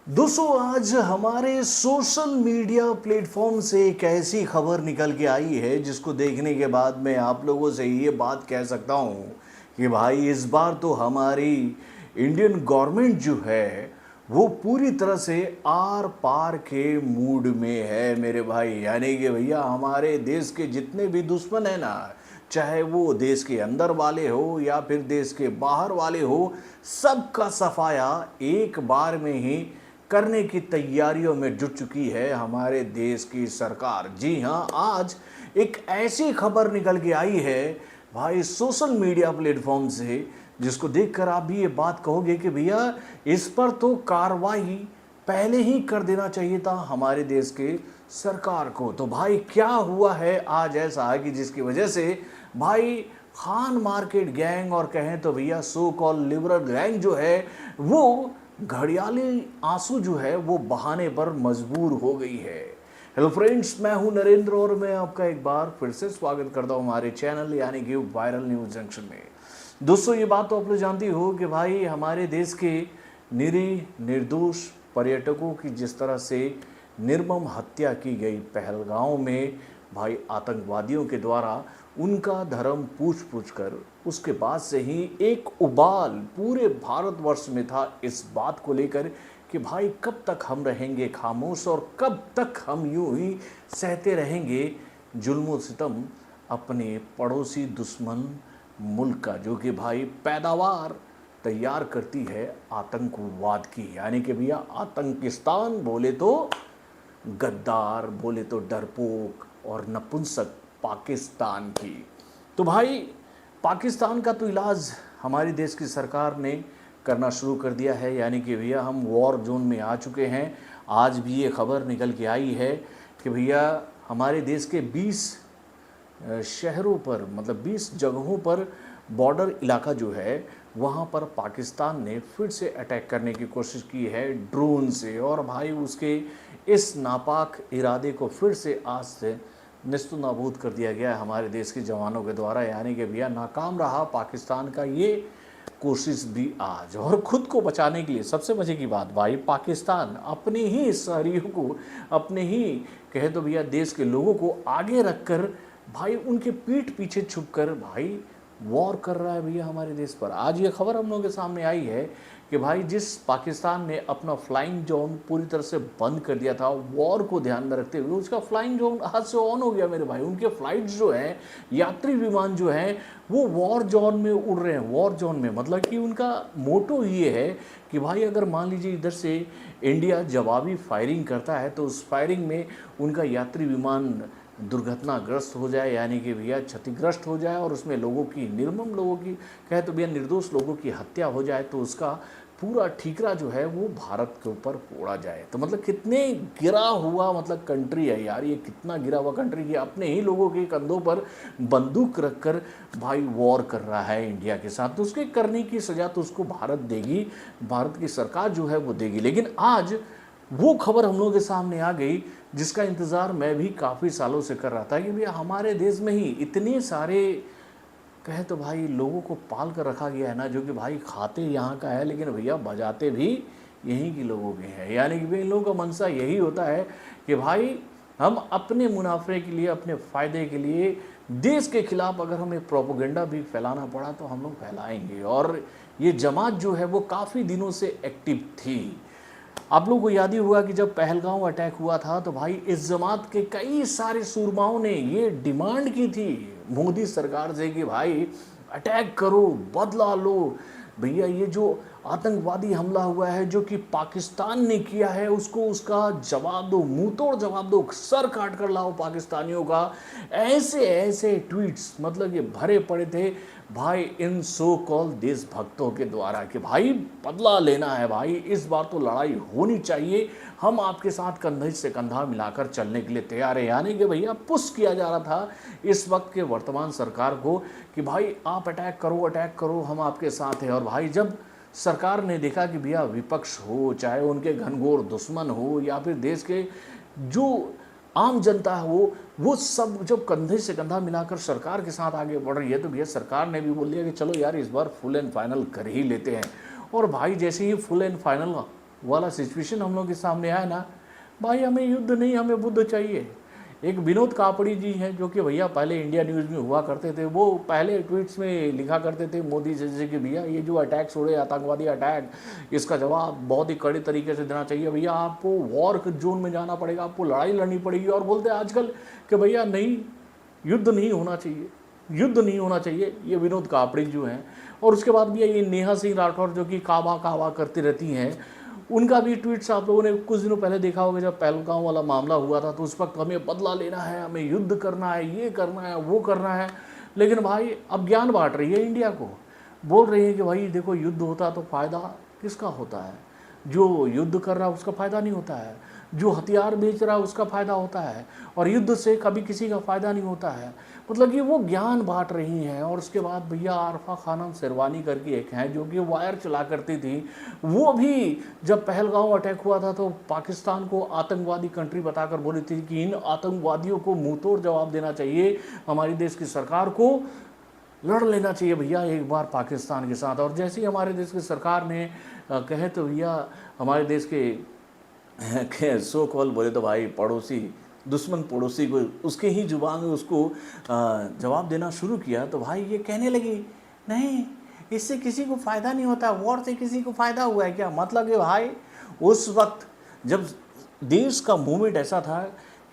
दोस्तों आज हमारे सोशल मीडिया प्लेटफॉर्म से एक ऐसी खबर निकल के आई है जिसको देखने के बाद मैं आप लोगों से ये बात कह सकता हूँ कि भाई इस बार तो हमारी इंडियन गवर्नमेंट जो है वो पूरी तरह से आर पार के मूड में है मेरे भाई। यानी कि भैया हमारे देश के जितने भी दुश्मन हैं ना, चाहे वो देश के अंदर वाले हो या फिर देश के बाहर वाले हो, सबका सफाया एक बार में ही करने की तैयारियों में जुट चुकी है हमारे देश की सरकार। जी हाँ, आज एक ऐसी खबर निकल के आई है भाई सोशल मीडिया प्लेटफॉर्म से, जिसको देखकर आप भी ये बात कहोगे कि भैया इस पर तो कार्रवाई पहले ही कर देना चाहिए था हमारे देश के सरकार को। तो भाई क्या हुआ है आज ऐसा कि जिसकी वजह से भाई खान मार्केट गैंग और कहें तो भैया सो कॉल लिबरल गैंग जो है वो घड़ियाली आंसू जो है वो बहाने पर मजबूर हो गई है। हेलो फ्रेंड्स, मैं हूं नरेंद्र और मैं आपका एक बार फिर से स्वागत करता हूं हमारे चैनल यानी कि वायरल न्यूज जंक्शन में। दोस्तों ये बात तो आप लोग जानती हो कि भाई हमारे देश के निरीह निर्दोष पर्यटकों की जिस तरह से निर्मम हत्या की गई पहलगांव में भाई आतंकवादियों के द्वारा, उनका धर्म पूछ पूछ कर उसके बाद से ही एक उबाल पूरे भारतवर्ष में था इस बात को लेकर कि भाई कब तक हम रहेंगे खामोश और कब तक हम यूं ही सहते रहेंगे जुल्म सितम अपने पड़ोसी दुश्मन मुल्क का, जो कि भाई पैदावार तैयार करती है आतंकवाद की। यानी कि भैया आतंकिस्तान बोले तो गद्दार, बोले तो डरपोक और नपुंसक पाकिस्तान की। तो भाई पाकिस्तान का तो इलाज हमारे देश की सरकार ने करना शुरू कर दिया है। यानी कि भैया हम वॉर जोन में आ चुके हैं। आज भी ये खबर निकल के आई है कि भैया हमारे देश के 20 शहरों पर, मतलब 20 जगहों पर बॉर्डर इलाका जो है वहाँ पर पाकिस्तान ने फिर से अटैक करने की कोशिश की है ड्रोन से। और भाई उसके इस नापाक इरादे को फिर से आज से निस्तु नाबूद कर दिया गया है हमारे देश के जवानों के द्वारा। यानी कि भैया नाकाम रहा पाकिस्तान का ये कोशिश भी आज। और ख़ुद को बचाने के लिए सबसे मज़े की बात भाई, पाकिस्तान अपने ही शहरियों को, अपने ही कहे तो भैया देश के लोगों को आगे रखकर भाई उनके पीठ पीछे छुपकर भाई वॉर कर रहा है भैया हमारे देश पर। आज ये खबर हम लोगों के सामने आई है कि भाई जिस पाकिस्तान ने अपना फ्लाइंग जोन पूरी तरह से बंद कर दिया था वॉर को ध्यान में रखते हुए, उसका फ्लाइंग जोन आज से ऑन हो गया मेरे भाई। उनके फ्लाइट्स जो हैं, यात्री विमान जो हैं, वो वॉर जोन में उड़ रहे हैं। वॉर जोन में मतलब कि उनका मोटो ये है कि भाई अगर मान लीजिए इधर से इंडिया जवाबी फायरिंग करता है तो उस फायरिंग में उनका यात्री विमान दुर्घटनाग्रस्त हो जाए, यानी कि भैया क्षतिग्रस्त हो जाए और उसमें लोगों की, निर्मम लोगों की, कहे तो भैया निर्दोष लोगों की हत्या हो जाए, तो उसका पूरा ठीकरा जो है वो भारत के ऊपर फोड़ा जाए। तो मतलब कितने गिरा हुआ मतलब कंट्री है यार, ये कितना गिरा हुआ कंट्री कि अपने ही लोगों के कंधों पर बंदूक रखकर भाई वॉर कर रहा है इंडिया के साथ। तो उसके करने की सजा तो उसको भारत देगी, भारत की सरकार जो है वो देगी। लेकिन आज वो खबर हम लोगों के सामने आ गई जिसका इंतज़ार मैं भी काफ़ी सालों से कर रहा था कि भैया हमारे देश में ही इतने सारे कहे तो भाई लोगों को पाल कर रखा गया है ना, जो कि भाई खाते यहाँ का है लेकिन भैया बजाते भी यहीं के लोगों के हैं। यानी कि भाई इन लोगों का मनसा यही होता है कि भाई हम अपने मुनाफे के लिए, अपने फ़ायदे के लिए देश के खिलाफ अगर हमें प्रोपोगेंडा भी फैलाना पड़ा तो हम लोग फैलाएंगे। और ये जमात जो है वो काफ़ी दिनों से एक्टिव थी। आप लोगों को याद ही होगा कि जब पहलगांव अटैक हुआ था तो भाई इस जमात के कई सारे सूरमाओं ने ये डिमांड की थी मोदी सरकार से कि भाई अटैक करो, बदला लो। भैया ये जो आतंकवादी हमला हुआ है जो कि पाकिस्तान ने किया है उसको उसका जवाब दो, मुंह तोड़ जवाब दो, सर काट कर लाओ पाकिस्तानियों का। ऐसे ऐसे ट्वीट्स मतलब ये भरे पड़े थे भाई इन सो कॉल देशभक्तों के द्वारा कि भाई बदला लेना है भाई, इस बार तो लड़ाई होनी चाहिए, हम आपके साथ कंधे से कंधा मिलाकर चलने के लिए तैयार है। यानी कि भैया पुश किया जा रहा था इस वक्त के वर्तमान सरकार को कि भाई आप अटैक करो, हम आपके साथ हैं। और भाई जब सरकार ने देखा कि भैया विपक्ष हो, चाहे उनके घनघोर दुश्मन हो या फिर देश के जो आम जनता हो, वो सब जब कंधे से कंधा मिलाकर सरकार के साथ आगे बढ़ रही है तो भैया सरकार ने भी बोल दिया कि चलो यार इस बार फुल एंड फाइनल कर ही लेते हैं। और भाई जैसे ही फुल एंड फाइनल वाला सिचुएशन हम लोग के सामने आया ना, भाई हमें युद्ध नहीं, हमें बुद्ध चाहिए। एक विनोद कापड़ी जी हैं जो कि भैया पहले इंडिया न्यूज़ में हुआ करते थे, वो पहले ट्वीट्स में लिखा करते थे मोदी जी से कि भैया ये जो अटैक्स हो रहे आतंकवादी अटैक, इसका जवाब बहुत ही कड़े तरीके से देना चाहिए, भैया आपको वॉर जोन में जाना पड़ेगा, आपको लड़ाई लड़नी पड़ेगी। और बोलते हैं आजकल कि भैया नहीं, युद्ध नहीं होना चाहिए, युद्ध नहीं होना चाहिए। ये विनोद कापड़ी जो हैं, और उसके बाद भी ये नेहा सिंह राठौर जो कि काबा काबा करती रहती हैं, उनका भी ट्वीट्स आप लोगों ने कुछ दिनों पहले देखा होगा, जब पहलगांव वाला मामला हुआ था तो उस वक्त हमें बदला लेना है, हमें युद्ध करना है, ये करना है, वो करना है। लेकिन भाई अब ज्ञान बांट रही है इंडिया को, बोल रही है कि भाई देखो युद्ध होता तो फ़ायदा किसका होता है, जो युद्ध कर रहा है उसका फ़ायदा नहीं होता है, जो हथियार बेच रहा है उसका फ़ायदा होता है, और युद्ध से कभी किसी का फ़ायदा नहीं होता है। मतलब कि वो ज्ञान बांट रही हैं। और उसके बाद भैया आरफा खानम शेरवानी करके एक हैं जो कि वायर चला करती थी, वो भी जब पहलगांव अटैक हुआ था तो पाकिस्तान को आतंकवादी कंट्री बताकर बोली थी कि इन आतंकवादियों को मुंहतोड़ जवाब देना चाहिए, हमारी देश की सरकार को लड़ लेना चाहिए भैया एक बार पाकिस्तान के साथ। और जैसे ही हमारे देश की सरकार ने कहे तो भैया हमारे देश के सो कॉल बोले तो भाई पड़ोसी, दुश्मन पड़ोसी को उसके ही जुबान में उसको जवाब देना शुरू किया, तो भाई ये कहने लगी नहीं, इससे किसी को फ़ायदा नहीं होता, वॉर से किसी को फ़ायदा हुआ है क्या। मतलब कि भाई उस वक्त जब देश का मूवमेंट ऐसा था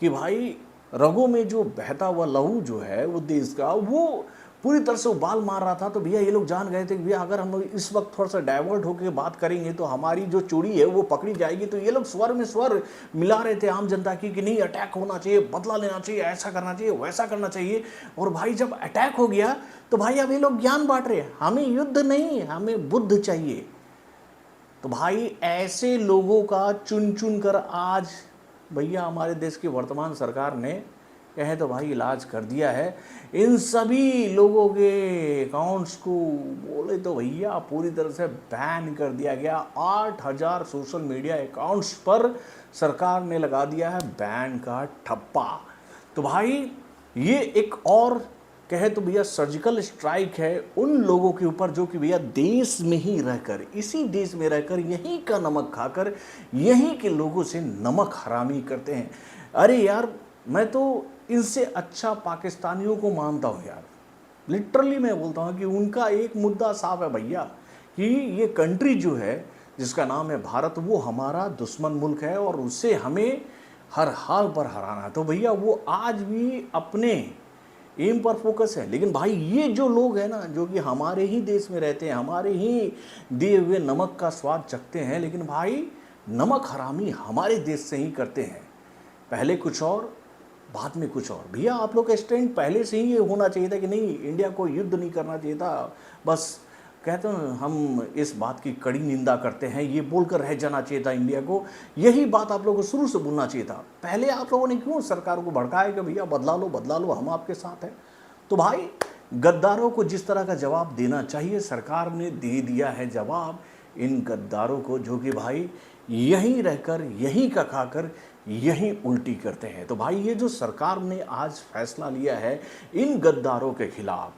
कि भाई रगों में जो बहता हुआ लहू जो है वो देश का, वो पूरी तरह से उबाल मार रहा था। तो भैया ये लोग जान गए थे कि भैया अगर हम लोग इस वक्त थोड़ा सा डाइवर्ट होकर बात करेंगे तो हमारी जो चोरी है वो पकड़ी जाएगी। तो ये लोग स्वर में स्वर मिला रहे थे आम जनता की कि नहीं अटैक होना चाहिए, बदला लेना चाहिए, ऐसा करना चाहिए, वैसा करना चाहिए। और भाई जब अटैक हो गया तो भाई अब ये लोग ज्ञान बांट रहे हैं, हमें युद्ध नहीं, हमें बुद्ध चाहिए। तो भाई ऐसे लोगों का चुन चुन कर आज भैया हमारे देश की वर्तमान सरकार ने कहे तो भाई इलाज कर दिया है। इन सभी लोगों के अकाउंट्स को बोले तो भैया पूरी तरह से बैन कर दिया गया। 8000 सोशल मीडिया अकाउंट्स पर सरकार ने लगा दिया है बैन का ठप्पा। तो भाई ये एक और कहे तो भैया सर्जिकल स्ट्राइक है उन लोगों के ऊपर जो कि भैया देश में ही रहकर, इसी देश में रहकर, यहीं का नमक खाकर यहीं के लोगों से नमक हरामी करते हैं। अरे यार मैं तो इनसे अच्छा पाकिस्तानियों को मानता हूँ यार, लिटरली मैं बोलता हूँ कि उनका एक मुद्दा साफ है भैया कि ये कंट्री जो है जिसका नाम है भारत, वो हमारा दुश्मन मुल्क है और उससे हमें हर हाल पर हराना है। तो भैया वो आज भी अपने एम पर फोकस है। लेकिन भाई ये जो लोग हैं ना जो कि हमारे ही देश में रहते हैं, हमारे ही दिए हुए नमक का स्वाद चखते हैं, लेकिन भाई नमक हरामी हमारे देश से ही करते हैं, पहले कुछ और बाद में कुछ और। भैया आप लोग का स्टैंड पहले से ही ये होना चाहिए था कि नहीं इंडिया को युद्ध नहीं करना चाहिए था, बस कहते हैं हम इस बात की कड़ी निंदा करते हैं, ये बोलकर रह जाना चाहिए था इंडिया को। यही बात आप लोगों को शुरू से बोलना चाहिए था। पहले आप लोगों ने क्यों सरकार को भड़काया कि भैया बदला लो हम आपके साथ हैं। तो भाई गद्दारों को जिस तरह का जवाब देना चाहिए सरकार ने दे दिया है जवाब इन गद्दारों को, जो कि भाई यहीं रहकर यहीं का खाकर यहीं उल्टी करते हैं। तो भाई ये जो सरकार ने आज फैसला लिया है इन गद्दारों के खिलाफ,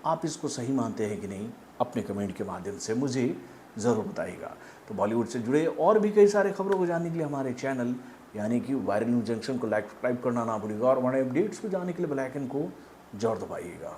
आप इसको सही मानते हैं कि नहीं, अपने कमेंट के माध्यम से मुझे ज़रूर बताइएगा। तो बॉलीवुड से जुड़े और भी कई सारे खबरों को जानने के लिए हमारे चैनल यानी कि वायरल न्यूज़ जंक्शन को लाइक सब्सक्राइब करना ना भूलिएगा और बड़े अपडेट्स को जानने के लिए बेल आइकन को जरूर दबाइएगा।